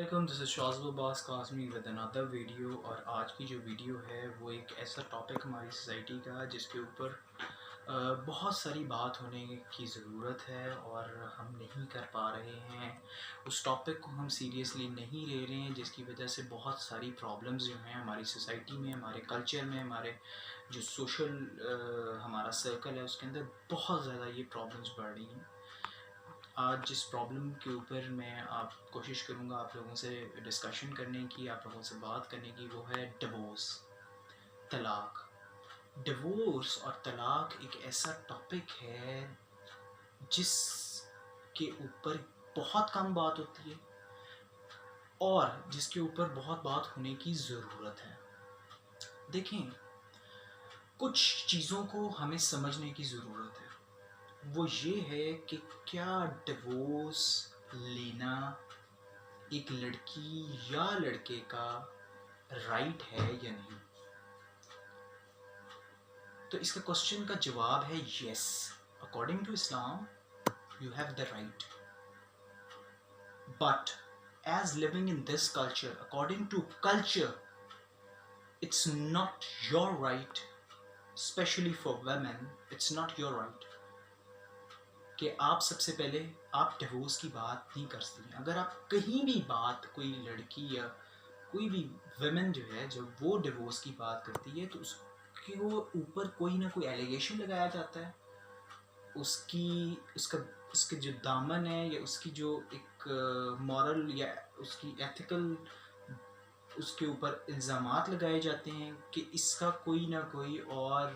Assalamualaikum, this is Shazib Abbas Kazmi with another video. और आज की जो वीडियो है वो एक ऐसा टॉपिक हमारी सोसाइटी का जिसके ऊपर बहुत सारी बात होने की ज़रूरत है और हम नहीं कर पा रहे हैं। उस टॉपिक को हम सीरियसली नहीं ले रहे हैं, जिसकी वजह से बहुत सारी प्रॉब्लम्स जो हैं हमारी सोसाइटी में, हमारे कल्चर में, हमारे जो सोशल हमारा सर्कल है उसके अंदर बहुत ज़्यादा ये प्रॉब्लम्स बढ़ रही हैं। आज जिस प्रॉब्लम के ऊपर मैं आप कोशिश करूँगा आप लोगों से डिस्कशन करने की, आप लोगों से बात करने की, वो है डिवोर्स, तलाक। डिवोर्स और तलाक एक ऐसा टॉपिक है जिसके ऊपर बहुत कम बात होती है और जिसके ऊपर बहुत बात होने की ज़रूरत है। देखें, कुछ चीज़ों को हमें समझने की ज़रूरत है। वो ये है कि क्या डिवोर्स लेना एक लड़की या लड़के का राइट है या नहीं। तो इसका क्वेश्चन का जवाब है yes. According to Islam you have the right, but as living in this culture, according to culture, it's not your right, specially for women. It's not your right कि आप सबसे पहले आप डिवोर्स की बात नहीं कर सकती। अगर आप कहीं भी बात, कोई लड़की या कोई भी वुमेन जो है, जब वो डिवोर्स की बात करती है तो उसके वो ऊपर कोई ना कोई एलिगेशन लगाया जाता है। उसके जो दामन है या उसकी जो एक मॉरल या उसकी एथिकल, उसके ऊपर इल्ज़ामात लगाए जाते हैं कि इसका कोई ना कोई और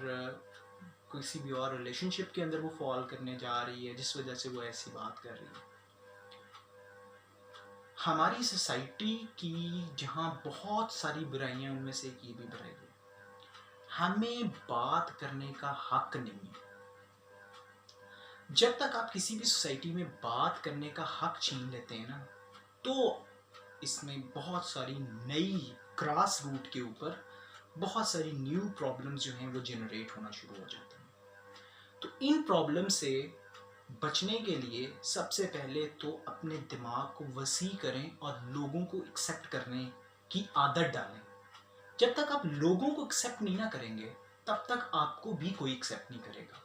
किसी भी और रिलेशनशिप के अंदर वो फॉल करने जा रही है, जिस वजह से वो ऐसी बात कर रही है। हमारी सोसाइटी की जहाँ बहुत सारी बुराइयां, उनमें से एक ये भी बुराई है, हमें बात करने का हक नहीं है। जब तक आप किसी भी सोसाइटी में बात करने का हक छीन लेते हैं ना, तो इसमें बहुत सारी नई ग्रास रूट के ऊपर बहुत सारी न्यू प्रॉब्लम्स जो हैं वो जनरेट होना शुरू हो जाते हैं। तो इन प्रॉब्लम से बचने के लिए सबसे पहले तो अपने दिमाग को वसी करें और लोगों को एक्सेप्ट करने की आदत डालें। जब तक आप लोगों को एक्सेप्ट नहीं ना करेंगे, तब तक आपको भी कोई एक्सेप्ट नहीं करेगा।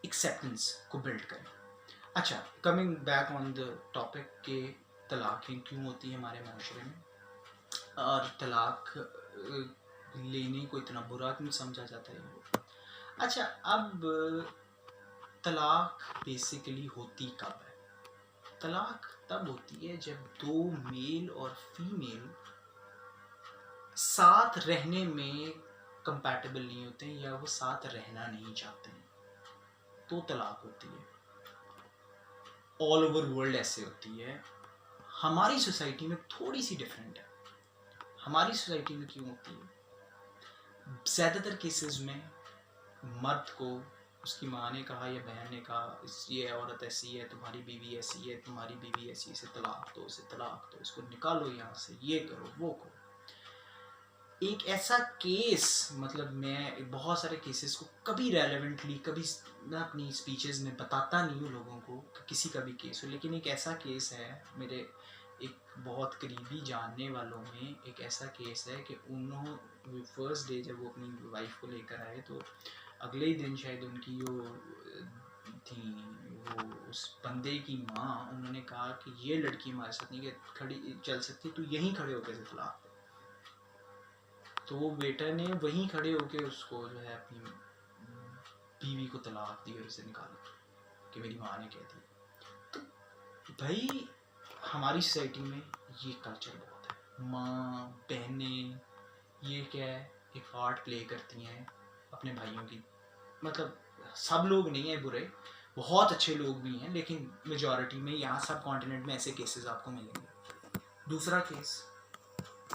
एक्सेप्टेंस को बिल्ड करें। अच्छा, coming back on the topic के तलाक़ें क्यों होती है हमारे माशरे में और तलाक लेने को इतना बुरा क्यों समझा जाता है। अच्छा, अब तलाक बेसिकली होती कब है? तलाक तब होती है जब दो मेल और फीमेल साथ रहने में कंपैटिबल नहीं होते हैं या वो साथ रहना नहीं चाहते हैं, तो तलाक होती है। ऑल ओवर वर्ल्ड ऐसे होती है। हमारी सोसाइटी में थोड़ी सी डिफरेंट है। हमारी सोसाइटी में क्यों होती है? ज़्यादातर केसेस में मर्द को उसकी माँ ने कहा या बहन ने कहा, ये औरत ऐसी है, तुम्हारी बीवी ऐसी है, तुम्हारी बीवी ऐसी है, इसे तलाक दो, इसे तलाक दो, इसको निकालो यहाँ से, ये करो, वो करो। एक ऐसा केस, मतलब मैं बहुत सारे केसेस को कभी रेलेवेंटली, कभी मैं अपनी स्पीचेस में बताता नहीं हूँ लोगों को कि किसी का भी केस हो, लेकिन एक ऐसा केस है मेरे एक बहुत करीबी जानने वालों में। एक ऐसा केस है कि उन्होंने फर्स्ट डे जब वो अपनी वाइफ को लेकर आए, तो अगले ही दिन शायद उनकी जो थी वो उस बंदे की माँ, उन्होंने कहा कि ये लड़की हमारे साथ नहीं खड़ी चल सकती, तो यहीं खड़े होकर से तलाक। तो वो बेटा ने वहीं खड़े होकर उसको जो है अपनी बीवी को तलाक दी और उसे निकाला कि मेरी माँ ने कह दी। तो भाई हमारी सोसाइटी में ये कल्चर बहुत है। माँ, बहनें, ये क्या है, एक पार्ट प्ले करती हैं अपने भाइयों की। मतलब सब लोग नहीं है बुरे, बहुत अच्छे लोग भी हैं, लेकिन मेजॉरिटी में यहाँ सब कॉन्टिनेंट में ऐसे केसेस आपको मिलेंगे। दूसरा केस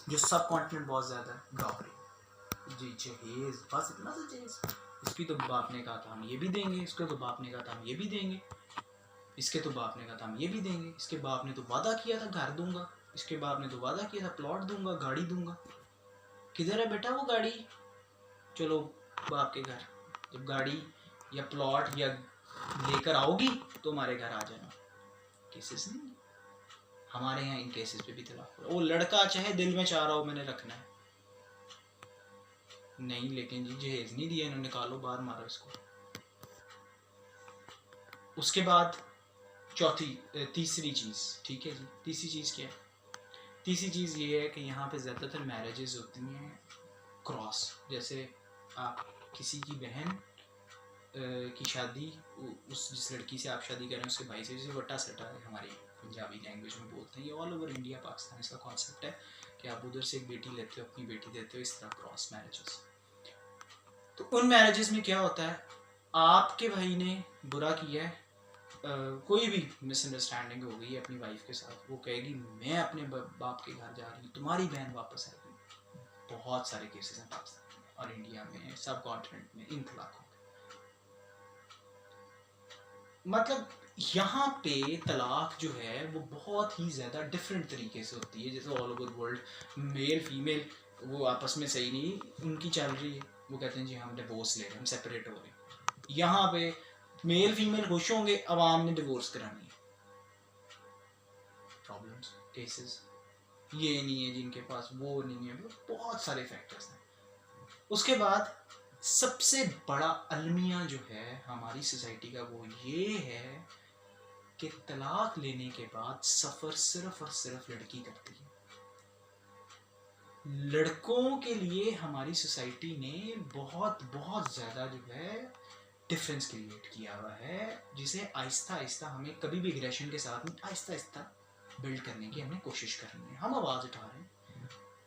जो सब कॉन्टिनेंट बहुत ज़्यादा है, डॉगरी। जी जहेज, बस इतना सा जहेज, इसकी तो बाप ने कहा था हम ये भी देंगे, इसके तो बाप ने कहा था हम ये भी देंगे, इसके तो बाप ने कहा था हम ये भी देंगे, इसके बाप ने तो वादा किया था घर दूंगा, इसके बाप ने तो वादा किया था प्लॉट दूंगा, गाड़ी दूंगा। किधर है बेटा वो गाड़ी? चलो बाप के घर, जब गाड़ी या प्लॉट या लेकर आओगी तो हमारे घर आ जाना। केसेस नहीं, हमारे यहाँ इन केसेस पे भी तलाक हो रहा है। वो लड़का चाहे दिल में चाह रहा हो मैंने रखना है, नहीं लेकिन जी जहेज नहीं दिया इन्होंने, निकालो बाहर, मारो इसको। उसके बाद तीसरी चीज़, ठीक है जी, तीसरी चीज़ क्या है? तीसरी चीज़ ये है कि यहाँ पे ज़्यादातर मैरिजेस होती हैं क्रॉस। जैसे आप किसी की बहन की शादी उस जिस लड़की से आप शादी करें उसके भाई से, जैसे वट्टा सट्टा है हमारी पंजाबी लैंग्वेज में बोलते हैं, ये ऑल ओवर इंडिया पाकिस्तान इसका कॉन्सेप्ट है कि आप उधर से एक बेटी लेते हो अपनी बेटी देते हो, इस तरह क्रॉस मैरिजेस। तो उन मैरिजेस में क्या होता है, आपके भाई ने बुरा किया है, कोई भी मिसअंडरस्टैंडिंग हो गई है अपनी वाइफ के साथ, वो कहेगी मैं अपने बाप के घर जा रही हूँ, तुम्हारी बहन वापस आएगी। बहुत सारे केसेस हैं पाकिस्तान में और इंडिया में, सब कॉन्टिनेंट में इन तलाकों। मतलब यहाँ पे तलाक जो है वो बहुत ही ज़्यादा डिफरेंट तरीके से होती है। जैसे all over world male female वो आपस में सही नहीं उनकी चल रही है, वो कहते हैं जी हम डिवोर्स ले रहे हैं, हम सेपरेट हो रहे हैं। यहाँ पे मेल फीमेल खुश होंगे, अवाम ने डिवोर्स करानी है। प्रॉब्लम्स केसेस ये नहीं है जिनके पास, वो नहीं है, बहुत सारे फैक्टर्स हैं। उसके बाद सबसे बड़ा अलमिया जो है हमारी सोसाइटी का वो ये है कि तलाक लेने के बाद सफ़र सिर्फ और सिर्फ लड़की करती है। लड़कों के लिए हमारी सोसाइटी ने बहुत बहुत ज़्यादा जो है डिफरेंस क्रिएट किया हुआ है, जिसे आहिस्ता आहिस्ता हमें कभी भी एग्रेशन के साथ नहीं, आहिस्ता आहिस्ता बिल्ड करने की हमें कोशिश करनी है। हम आवाज़ उठा रहे हैं,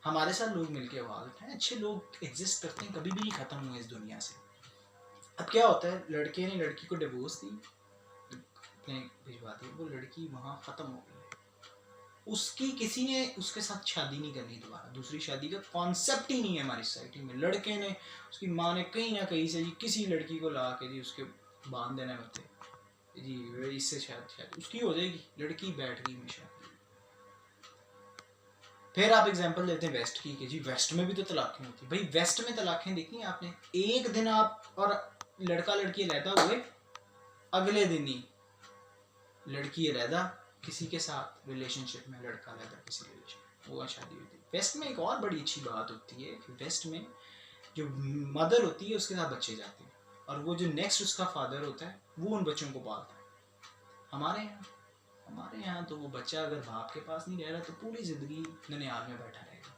हमारे साथ लोग मिलकर आवाज़ उठाएं, अच्छे लोग एग्जिस्ट करते हैं, कभी भी नहीं ख़त्म हुए इस दुनिया से। अब क्या होता है, लड़के ने लड़की को डिवोर्स दी, भिजवा दी, वो लड़की वहाँ ख़त्म हो गई, उसकी किसी ने उसके साथ शादी नहीं करनी दोबारा, दूसरी शादी का कॉन्सेप्ट ही नहीं है हमारी सोसाइटी में। लड़के ने, उसकी माँ ने कहीं ना कहीं से जी किसी लड़की को ला के जी उसके बांध देना मत जी, इससे शायद उसकी हो जाएगी, लड़की बैठ गई हमेशा। फिर आप एग्जांपल लेते हैं वेस्ट की कि जी वेस्ट में भी तो तलाक़ें होती है। भाई वेस्ट में तलाक़ें देखी आपने, एक दिन आप और लड़का लड़की अलहदा हुए, अगले दिन ही लड़की अलहदा किसी के साथ रिलेशनशिप में, लड़का अलहदा किसी रिलेशन, वो शादी होती है। वेस्ट में एक और बड़ी अच्छी बात होती है कि वेस्ट में जो मदर होती है उसके साथ बच्चे जाते हैं, और वो जो नेक्स्ट उसका फादर होता है वो उन बच्चों को पालता है। हमारे यहाँ तो वो बच्चा अगर बाप के पास नहीं रह रहा तो पूरी ज़िंदगी ननिहाल में बैठा रहेगा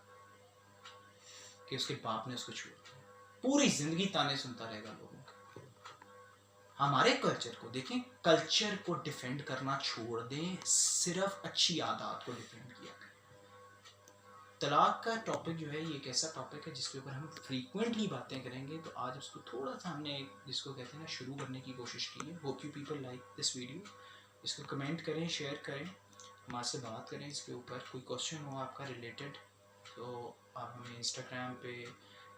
कि उसके बाप ने उसको छोड़ दिया, पूरी ज़िंदगी ताने सुनता रहेगा लोगों के। हमारे कल्चर को देखें, कल्चर को डिफेंड करना छोड़ दें, सिर्फ अच्छी आदत को डिफेंड किया करें। तलाक का टॉपिक जो है ये एक ऐसा टॉपिक है जिसके ऊपर हम फ्रीक्वेंटली बातें करेंगे, तो आज उसको थोड़ा सा हमने जिसको कहते हैं ना शुरू करने की कोशिश की है। Hope you people like this video. इसको कमेंट करें, शेयर करें, हमारे से बात करें इसके ऊपर। कोई क्वेश्चन हो आपका रिलेटेड तो आप हमें इंस्टाग्राम पे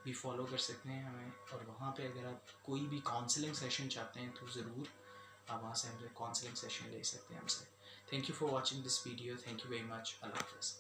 भी फॉलो कर सकते हैं हमें, और वहाँ पे अगर आप कोई भी काउंसलिंग सेशन चाहते हैं तो ज़रूर आप वहाँ से हमसे काउंसलिंग सेशन ले सकते हैं हमसे। Thank you for watching this video, thank you very much, अल्लाह हाफ़िज़।